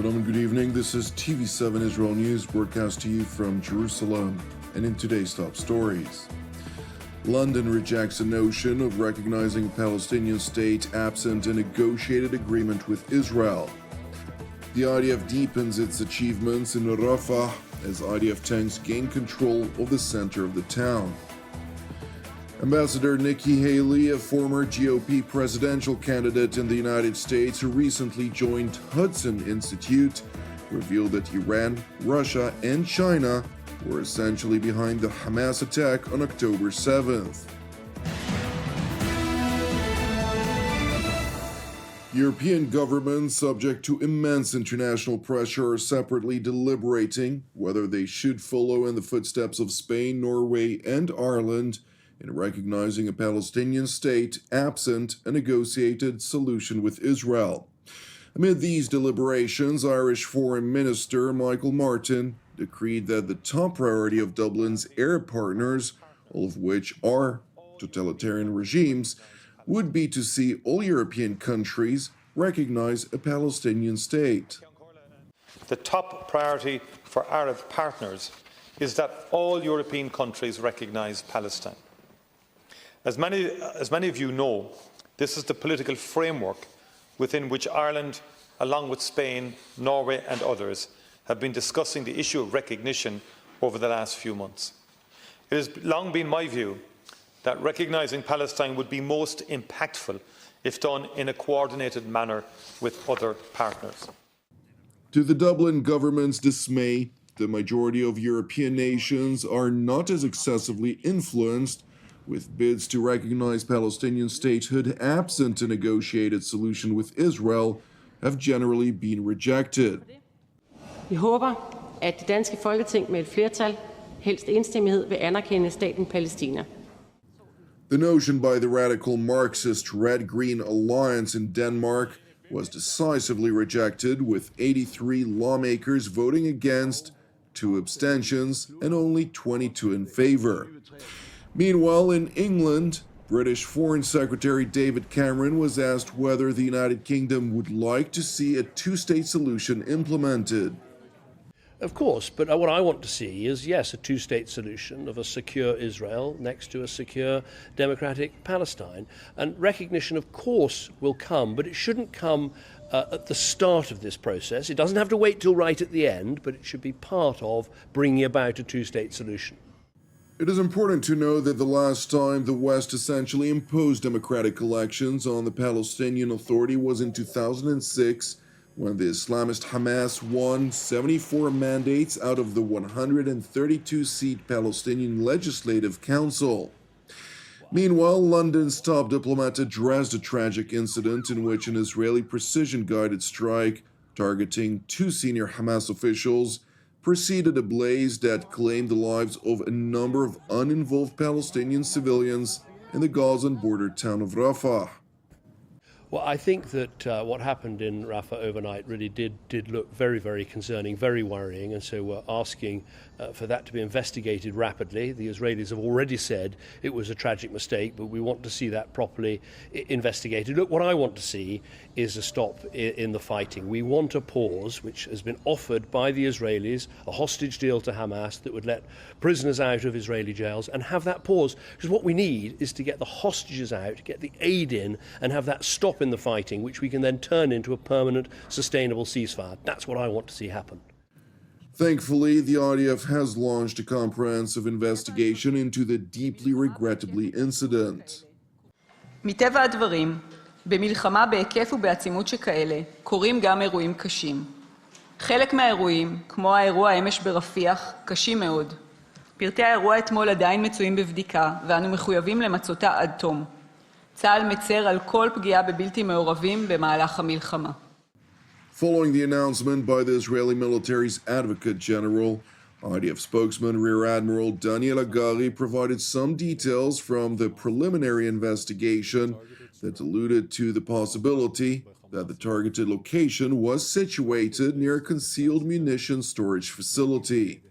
Gentlemen, good evening. This is TV7 Israel News, broadcast to you from Jerusalem. And in today's top stories, London rejects a notion of recognizing a Palestinian state absent a negotiated agreement with Israel. The IDF deepens its achievements in Rafah as IDF tanks gain control of the center of the town. Ambassador Nikki Haley, a former GOP presidential candidate in the United States who recently joined Hudson Institute, revealed that Iran, Russia, and China were essentially behind the Hamas attack on October 7th. European governments, subject to immense international pressure, are separately deliberating whether they should follow in the footsteps of Spain, Norway, and Ireland in recognizing a Palestinian state absent a negotiated solution with Israel. Amid these deliberations, Irish Foreign Minister Michael Martin decreed that the top priority of Dublin's Arab partners, all of which are totalitarian regimes, would be to see all European countries recognize a Palestinian state. The top priority for Arab partners is that all European countries recognise Palestine. As many of you know, this is the political framework within which Ireland, along with Spain, Norway and others, have been discussing the issue of recognition over the last few months. It has long been my view that recognising Palestine would be most impactful if done in a coordinated manner with other partners. To the Dublin government's dismay, the majority of European nations are not as excessively influenced, with bids to recognize Palestinian statehood absent a negotiated solution with Israel have generally been rejected. Vi håber, at det danske folketing med et flertal, helst enstemmighed, vil anerkende staten Palæstina. The notion by the radical Marxist Red-Green Alliance in Denmark was decisively rejected, with 83 lawmakers voting against, 2 abstentions, and only 22 in favor. Meanwhile, in England, British Foreign Secretary David Cameron was asked whether the United Kingdom would like to see a two-state solution implemented. Of course, but what I want to see is, yes, a two-state solution of a secure Israel next to a secure democratic Palestine. And recognition, of course, will come, but it shouldn't come at the start of this process. It doesn't have to wait till right at the end, but it should be part of bringing about a two-state solution. It is important to know that the last time the West essentially imposed democratic elections on the Palestinian Authority was in 2006, when the Islamist Hamas won 74 mandates out of the 132-seat Palestinian Legislative Council. Meanwhile, London's top diplomat addressed a tragic incident in which an Israeli precision-guided strike targeting 2 senior Hamas officials preceded a blaze that claimed the lives of a number of uninvolved Palestinian civilians in the Gazan border town of Rafah. Well, I think that what happened in Rafah overnight really did look very, very concerning, very worrying, and so we're asking for that to be investigated rapidly. The Israelis have already said it was a tragic mistake, but we want to see that properly investigated. Look, what I want to see is a stop in the fighting. We want a pause, which has been offered by the Israelis, a hostage deal to Hamas that would let prisoners out of Israeli jails, and have that pause. Because what we need is to get the hostages out, get the aid in, and have that stop in the fighting, which we can then turn into a permanent, sustainable ceasefire. That's what I want to see happen. Thankfully, the IDF has launched a comprehensive investigation into the deeply regrettably incident. מטבע הדברים, במלחמה בהיקף ובעצימות שכאלה, קורים גם אירועים קשים. חלק מהאירועים, כמו האירוע אמש ברפיח, קשים מאוד. פרטי האירוע אתמול עדיין מצויים בבדיקה, ואנו מחויבים למצותה עד תום. צה"ל מצר על כל פגיעה בבלתי מעורבים במהלך המלחמה. Following the announcement by the Israeli military's Advocate General, IDF spokesman Rear Admiral Daniel Agari provided some details from the preliminary investigation that alluded to the possibility that the targeted location was situated near a concealed munitions storage facility.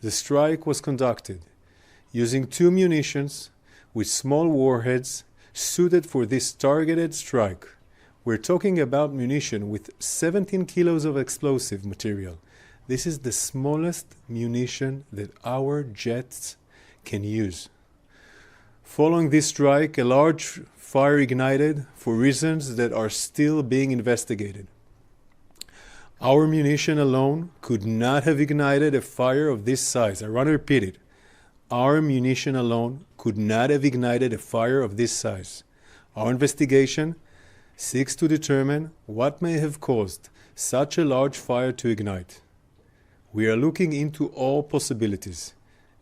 The strike was conducted using 2 munitions with small warheads suited for this targeted strike, We're talking about munition with 17 kilos of explosive material. This is the smallest munition that our jets can use. Following this strike, a large fire ignited for reasons that are still being investigated. Our munition alone could not have ignited a fire of this size. I want to repeat it. Our munition alone could not have ignited a fire of this size. Our investigation seeks to determine what may have caused such a large fire to ignite. We are looking into all possibilities,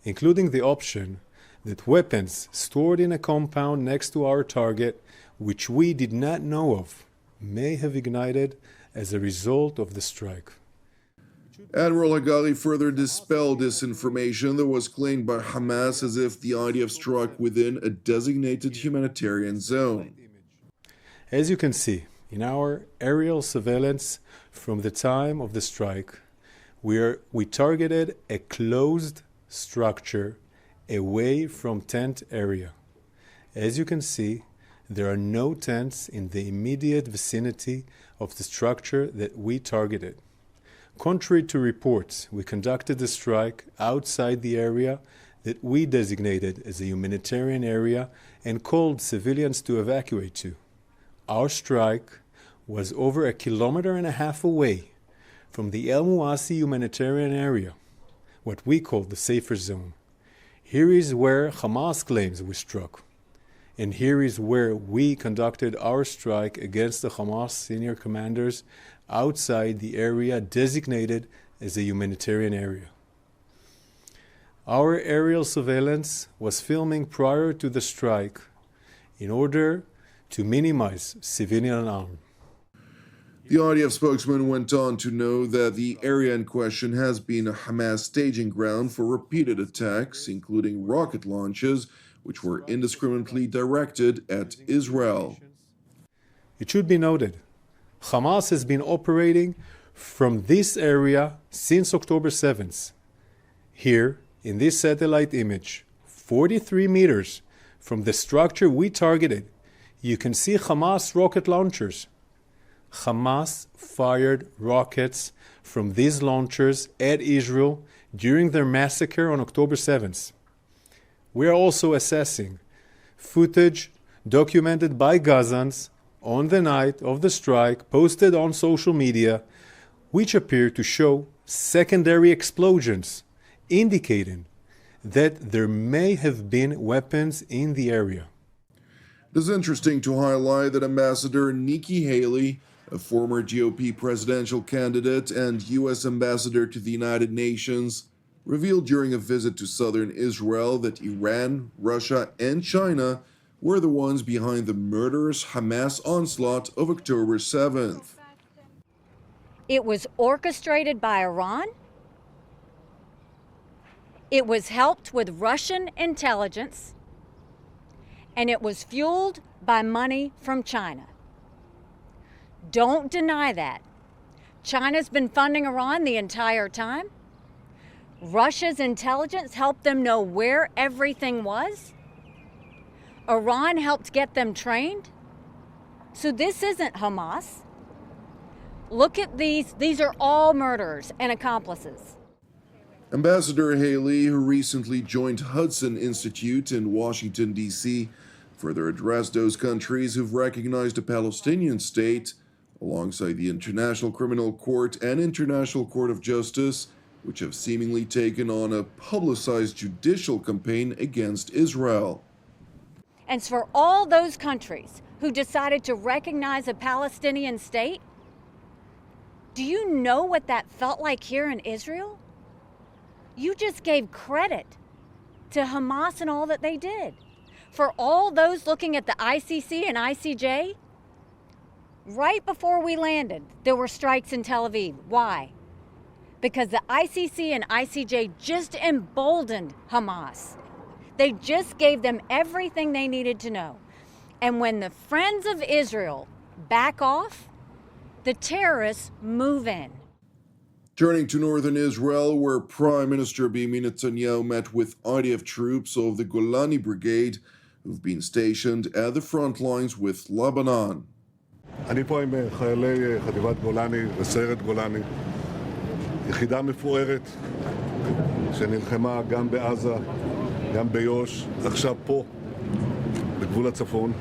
including the option that weapons stored in a compound next to our target, which we did not know of, may have ignited as a result of the strike. Admiral Hagali further dispelled disinformation that was claimed by Hamas as if the IDF struck within a designated humanitarian zone. As you can see, in our aerial surveillance from the time of the strike, we targeted a closed structure away from tent area. As you can see, there are no tents in the immediate vicinity of the structure that we targeted. Contrary to reports, we conducted the strike outside the area that we designated as a humanitarian area and called civilians to evacuate to. Our strike was over 1.5 kilometers away from the El Muasi humanitarian area, what we call the safer zone. Here is where Hamas claims we struck, and here is where we conducted our strike against the Hamas senior commanders outside the area designated as a humanitarian area. Our aerial surveillance was filming prior to the strike in order to minimize civilian harm. The IDF spokesman went on to know that the area in question has been a Hamas staging ground for repeated attacks, including rocket launches, which were indiscriminately directed at Israel. It should be noted, Hamas has been operating from this area since October 7th. Here, in this satellite image, 43 meters from the structure we targeted, you can see Hamas rocket launchers. Hamas fired rockets from these launchers at Israel during their massacre on October 7th. We are also assessing footage documented by Gazans on the night of the strike posted on social media, which appear to show secondary explosions, indicating that there may have been weapons in the area. It is interesting to highlight that Ambassador Nikki Haley, a former GOP presidential candidate and U.S. ambassador to the United Nations, revealed during a visit to southern Israel that Iran, Russia, and China were the ones behind the murderous Hamas onslaught of October 7th. It was orchestrated by Iran. It was helped with Russian intelligence. And it was fueled by money from China. Don't deny that. China's been funding Iran the entire time. Russia's intelligence helped them know where everything was. Iran helped get them trained. So this isn't Hamas. Look at these. These are all murderers and accomplices. Ambassador Haley, who recently joined Hudson Institute in Washington, D.C., further addressed those countries who've recognized a Palestinian state, alongside the International Criminal Court and International Court of Justice, which have seemingly taken on a publicized judicial campaign against Israel. And for all those countries who decided to recognize a Palestinian state, do you know what that felt like here in Israel? You just gave credit to Hamas and all that they did. For all those looking at the ICC and ICJ, right before we landed, there were strikes in Tel Aviv. Why? Because the ICC and ICJ just emboldened Hamas. They just gave them everything they needed to know. And when the friends of Israel back off, the terrorists move in. Turning to northern Israel, where Prime Minister Benjamin Netanyahu met with IDF troops of the Golani Brigade, who've been stationed at the front lines with Lebanon. אני פה עם חיילי חטיבת גולני וסיירת גולני, יחידה מפוארת שנלחמה גם בעזה, גם ביו"ש, עכשיו פה, בגבול הצפון.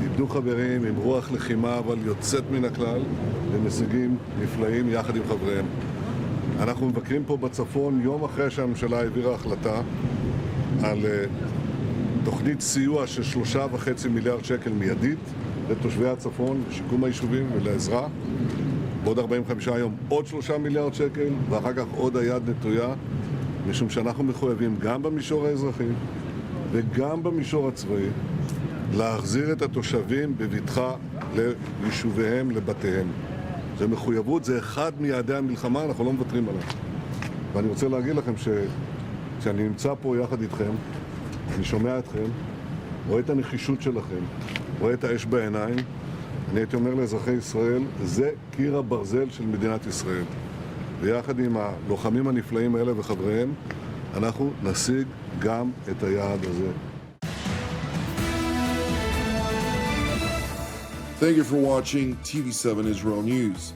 איבדו חברים עם רוח לחימה, אבל יוצאת מן הכלל, ומשיגים נפלאים יחד עם חבריהם. אנחנו מבקרים פה בצפון יום אחרי שהממשלה העבירה החלטה על תוכנית סיוע של 3.5 מיליארד שקל מיידית לתושבי הצפון, לשיקום היישובים ולעזרה. בעוד 45 יום עוד 3 מיליארד שקל, ואחר כך עוד היד נטויה, משום שאנחנו מחויבים גם במישור האזרחי וגם במישור הצבאי להחזיר את התושבים בבטחה ליישוביהם, לבתיהם. זה מחויבות, זה אחד מיעדי המלחמה, אנחנו לא מוותרים עליו. ואני רוצה להגיד לכם שאני נמצא פה יחד איתכם, אני שומע אתכם, רואה את הנחישות שלכם, רואה את האש בעיניים. אני הייתי אומר לאזרחי ישראל, זה קיר הברזל של מדינת ישראל. ויחד עם הלוחמים הנפלאים האלה וחבריהם, אנחנו נשיג גם את היעד הזה. Thank you for watching TV7 Israel News.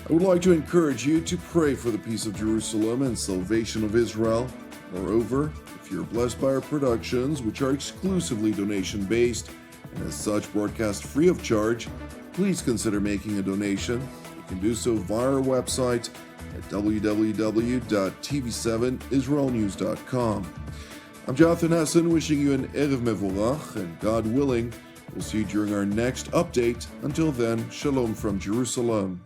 I would like to encourage you to pray for the peace of Jerusalem and salvation of Israel. Moreover, if you're blessed by our productions, which are exclusively donation-based and as such broadcast free of charge, please consider making a donation. You can do so via our website at www.tv7israelnews.com. I'm Jonathan Hessen, wishing you an Erev Mevorach, and God willing, we'll see you during our next update. Until then, Shalom from Jerusalem.